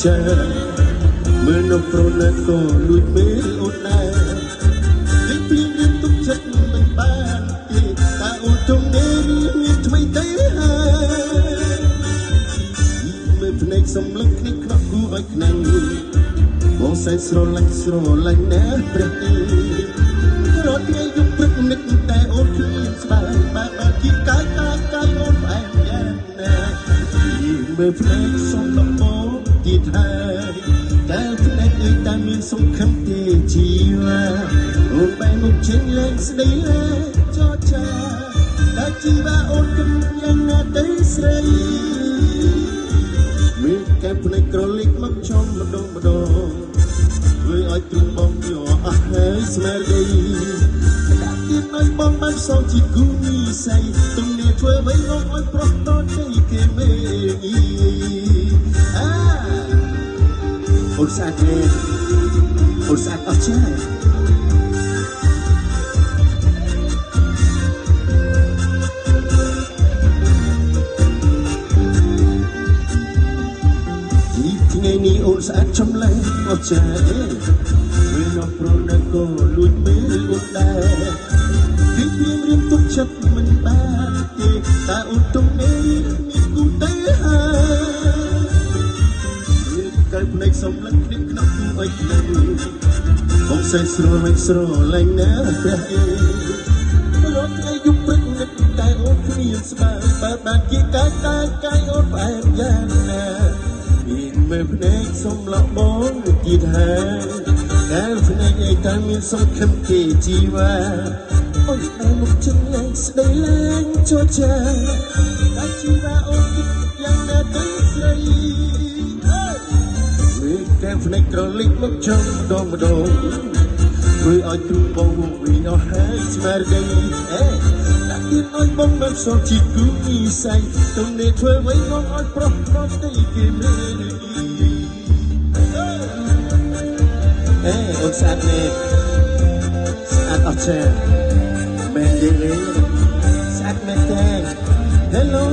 ចាមើលនៅប្រណិតក៏លួចមើលអូនដែរនិយាយពីរឿងទុកចិត្តមិនបានទេតែអូនចង់នេះមានថ្មីទៅហើយមើលភ្នែកសំឡឹងគ្នាខ្នោះគូឲ្យខ្លាំងបងសែនស្រឡាញ់ណាស់ព្រះទេរត់ថ្ងៃយប់ព្រឹកនឹកតែអូនគ្មានស្បែកបើជាកាយអូនផ្អែមយ៉ាងណាមើលភ្នែកសំឡឹងបងទៀតហើយតែភ្នែកអើយតែមានសង្ឃឹមទេជីវ៉ាអូនបែរមុខចេញលេងស្ដីលេងចោចាតែជីវ៉ាអូនគំយ៉ាងណាទៅស្រីមានកែភ្នែកក្រលិចមកចំម្ដងធ្វើឲ្យទ្រង់បងយកអស់ហើយស្មារតីដាក់ទៀតឲ្យបងបានសងជាគូនិស័យទំនេរធ្វើអ្វីងឲ្យប្រុសតទៅគេមេអូនស្អាតទេអូនស្អាតអស់ចាថ្ងៃនេះអូនស្អាតចំលែងអស់ចាពេលនោះប្រណិតក៏លួចមើលអូនដែរពីព្រៀងរៀបទុកចិត្តមិនបានទេតែអូនទុំនេះមានគូទៅហើយកើភ្នែកសំឡឹងគ្នាខ្នោះគូឲ្យខ្លាំងបងសែនស្រឡាញ់ណាស់ព្រះអេរត់ថ្ងៃយប់ព្រឹកនឹកតែអូនគ្មានស្បែកបើបានជាកាយអូនផ្អែមយ៉ាងណាមានមើលភ្នែកសំឡក់បងទៀតហើយតែភ្នែកឯតាមានសង្ឃឹមគេជីវ៉ាអូនតែមុខជិញលេងស្ដីលេងចោចាតែជីវ៉ាអូនគិតយ៉ាងណាទៅស្រីមើលតែភ្នែកក្រលិចមកចំម្ដងធ្វើឲ្យទ្រូងបងវិញអស់ហើយស្មារតីដាក់ទៀតឲ្យបងមិនសល់ជីគូនិស័យទំនេរធ្វើអ្វីងឲ្យប្រុសតទៅគេមេអូនស្អាតណាស់ស្អាតអស់ចាមែនទេស្អាតមែនទេ Hello